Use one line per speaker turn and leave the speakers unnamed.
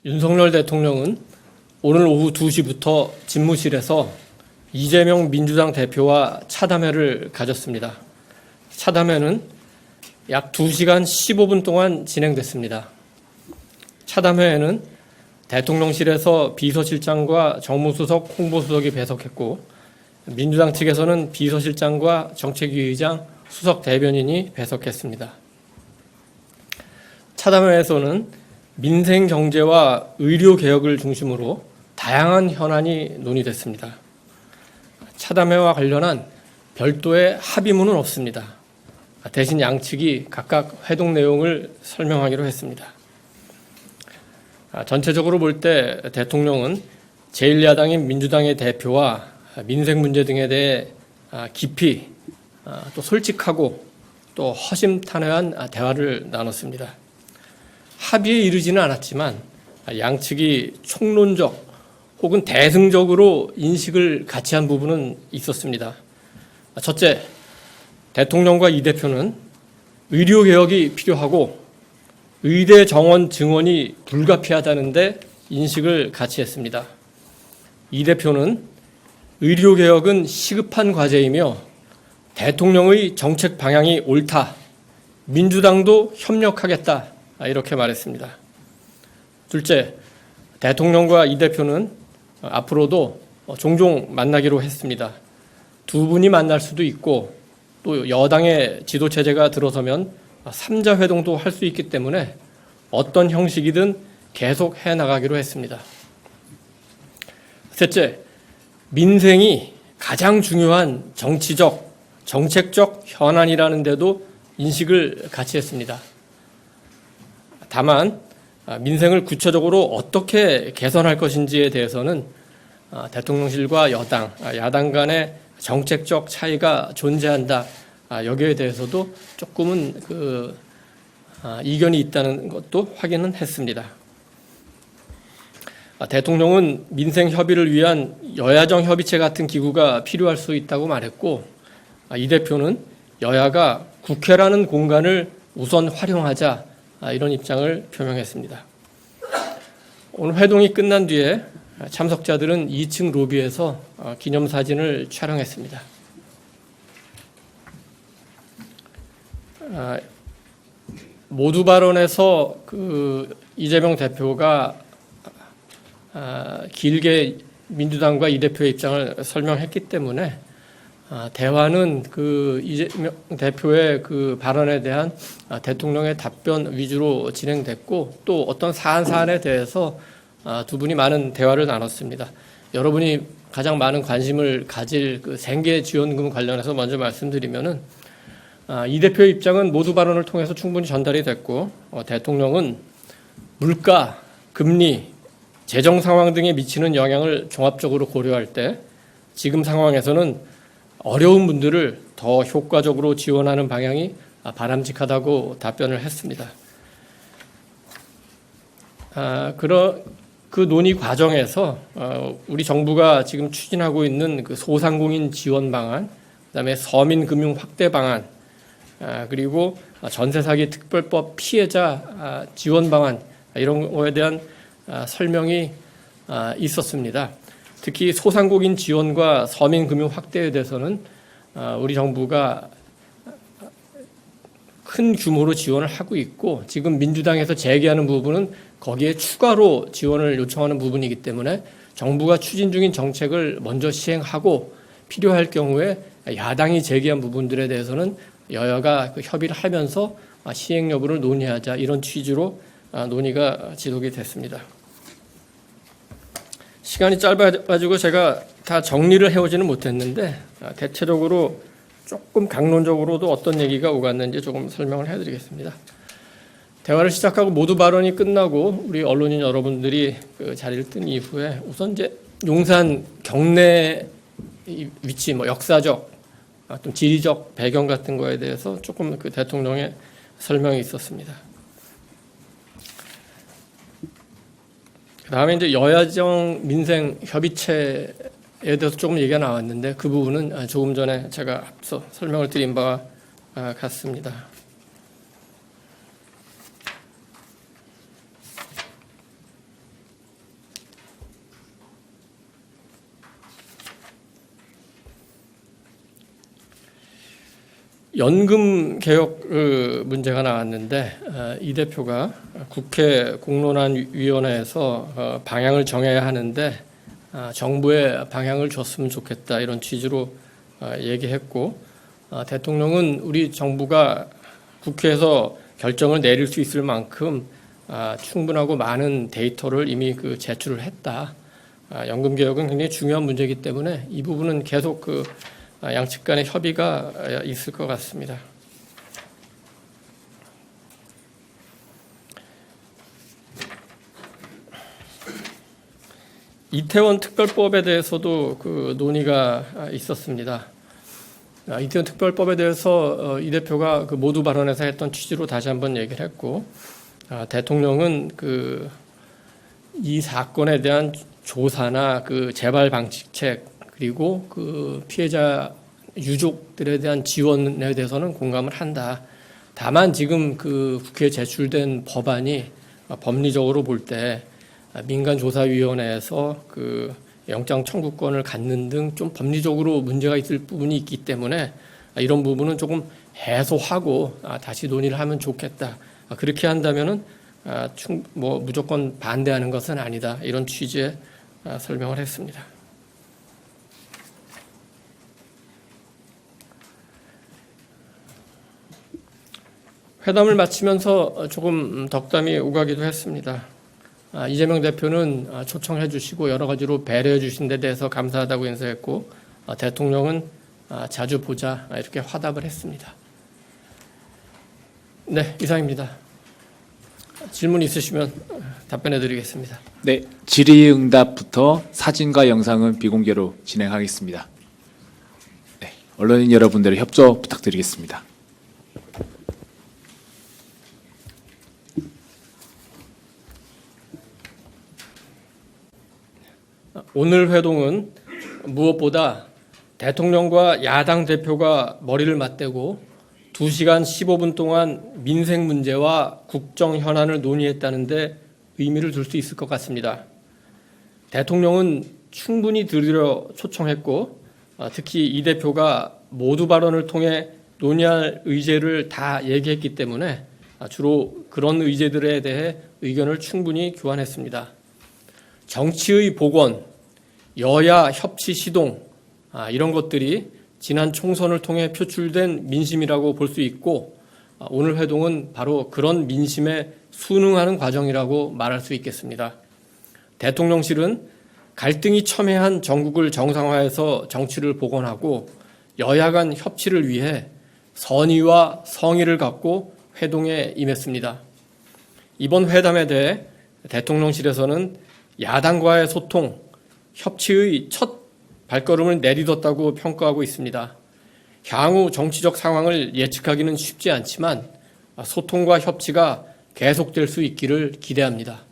윤석열 대통령은 오늘 오후 2시부터 집무실에서 이재명 민주당 대표와 차담회를 가졌습니다. 차담회는 약 2시간 15분 동안 진행됐습니다. 차담회에는 대통령실에서 비서실장과 정무수석, 홍보수석이 배석했고, 민주당 측에서는 비서실장과 정책위의장, 수석 대변인이 배석했습니다. 차담회에서는 민생 경제와 의료 개혁을 중심으로 다양한 현안이 논의됐습니다. 차담회와 관련한 별도의 합의문은 없습니다. 대신 양측이 각각 회동 내용을 설명하기로 했습니다. 전체적으로 볼 때 대통령은 제1야당인 민주당의 대표와 민생 문제 등에 대해 깊이 또 솔직하고 또 허심탄회한 대화를 나눴습니다. 합의에 이르지는 않았지만 양측이 총론적 혹은 대승적으로 인식을 같이 한 부분은 있었습니다. 첫째, 대통령과 이 대표는 의료개혁이 필요하고 의대 정원 증원이 불가피하다는데 인식을 같이 했습니다. 이 대표는 의료개혁은 시급한 과제이며 대통령의 정책 방향이 옳다. 민주당도 협력하겠다. 이렇게 말했습니다. 둘째, 대통령과 이 대표는 앞으로도 종종 만나기로 했습니다. 두 분이 만날 수도 있고 또 여당의 지도체제가 들어서면 3자 회동도 할 수 있기 때문에 어떤 형식이든 계속 해나가기로 했습니다. 셋째, 민생이 가장 중요한 정치적, 정책적 현안이라는 데도 인식을 같이 했습니다. 다만 민생을 구체적으로 어떻게 개선할 것인지에 대해서는 대통령실과 여당, 야당 간의 정책적 차이가 존재한다. 여기에 대해서도 조금은 이견이 있다는 것도 확인은 했습니다. 대통령은 민생 협의를 위한 여야정 협의체 같은 기구가 필요할 수 있다고 말했고, 이 대표는 여야가 국회라는 공간을 우선 활용하자 이런 입장을 표명했습니다. 오늘 회동이 끝난 뒤에 참석자들은 2층 로비에서 기념사진을 촬영했습니다. 모두 발언에서 이재명 대표가 길게 민주당과 이 대표의 입장을 설명했기 때문에 대화는 이재명 대표의 발언에 대한 대통령의 답변 위주로 진행됐고 또 어떤 사안에 대해서 두 분이 많은 대화를 나눴습니다. 여러분이 가장 많은 관심을 가질 생계 지원금 관련해서 먼저 말씀드리면은 이 대표의 입장은 모두 발언을 통해서 충분히 전달이 됐고 대통령은 물가, 금리, 재정 상황 등에 미치는 영향을 종합적으로 고려할 때 지금 상황에서는 어려운 분들을 더 효과적으로 지원하는 방향이 바람직하다고 답변을 했습니다. 그 논의 과정에서 우리 정부가 지금 추진하고 있는 소상공인 지원 방안, 그다음에 서민 금융 확대 방안, 그리고 전세 사기 특별법 피해자 지원 방안 이런 거에 대한 설명이 있었습니다. 특히 소상공인 지원과 서민 금융 확대에 대해서는 우리 정부가 큰 규모로 지원을 하고 있고 지금 민주당에서 제기하는 부분은 거기에 추가로 지원을 요청하는 부분이기 때문에 정부가 추진 중인 정책을 먼저 시행하고 필요할 경우에 야당이 제기한 부분들에 대해서는 여야가 협의를 하면서 시행 여부를 논의하자 이런 취지로 논의가 지속이 됐습니다. 시간이 짧아가지고 제가 다 정리를 해오지는 못했는데 대체적으로 조금 강론적으로도 어떤 얘기가 오갔는지 조금 설명을 해드리겠습니다. 대화를 시작하고 모두 발언이 끝나고 우리 언론인 여러분들이 자리를 뜬 이후에 우선 이제 용산 경내 위치, 역사적, 또 지리적 배경 같은 거에 대해서 조금 대통령의 설명이 있었습니다. 다음에 이제 여야정 민생 협의체에 대해서 조금 얘기가 나왔는데 그 부분은 조금 전에 제가 앞서 설명을 드린 바와 같습니다. 연금 개혁 문제가 나왔는데 이 대표가 국회 공론화위원회에서 방향을 정해야 하는데 정부에 방향을 줬으면 좋겠다 이런 취지로 얘기했고, 대통령은 우리 정부가 국회에서 결정을 내릴 수 있을 만큼 충분하고 많은 데이터를 이미 제출을 했다. 연금 개혁은 굉장히 중요한 문제이기 때문에 이 부분은 계속 양측 간의 협의가 있을 것 같습니다. 이태원 특별법에 대해서도 논의가 있었습니다. 이태원 특별법에 대해서 이 대표가 모두 발언에서 했던 취지로 다시 한번 얘기를 했고, 대통령은 이 사건에 대한 조사나 재발 방지책 그리고 피해자 유족들에 대한 지원에 대해서는 공감을 한다. 다만 지금 국회에 제출된 법안이 법리적으로 볼 때 민간조사위원회에서 영장 청구권을 갖는 등 좀 법리적으로 문제가 있을 부분이 있기 때문에 이런 부분은 조금 해소하고 다시 논의를 하면 좋겠다. 그렇게 한다면은 무조건 반대하는 것은 아니다. 이런 취지의 설명을 했습니다. 회담을 마치면서 조금 덕담이 오가기도 했습니다. 이재명 대표는 초청해 주시고 여러 가지로 배려해 주신 데 대해서 감사하다고 인사했고, 대통령은 자주 보자 이렇게 화답을 했습니다. 네, 이상입니다. 질문 있으시면 답변해 드리겠습니다.
네, 질의응답부터 사진과 영상은 비공개로 진행하겠습니다. 네, 언론인 여러분들의 협조 부탁드리겠습니다.
오늘 회동은 무엇보다 대통령과 야당 대표가 머리를 맞대고 2시간 15분 동안 민생 문제와 국정 현안을 논의했다는 데 의미를 둘 수 있을 것 같습니다. 대통령은 충분히 들으려 초청했고, 특히 이 대표가 모두 발언을 통해 논의할 의제를 다 얘기했기 때문에 주로 그런 의제들에 대해 의견을 충분히 교환했습니다. 정치의 복원, 여야 협치 시동, 이런 것들이 지난 총선을 통해 표출된 민심이라고 볼 수 있고, 오늘 회동은 바로 그런 민심에 순응하는 과정이라고 말할 수 있겠습니다. 대통령실은 갈등이 첨예한 전국을 정상화해서 정치를 복원하고 여야 간 협치를 위해 선의와 성의를 갖고 회동에 임했습니다. 이번 회담에 대해 대통령실에서는 야당과의 소통, 협치의 첫 발걸음을 내딛었다고 평가하고 있습니다. 향후 정치적 상황을 예측하기는 쉽지 않지만 소통과 협치가 계속될 수 있기를 기대합니다.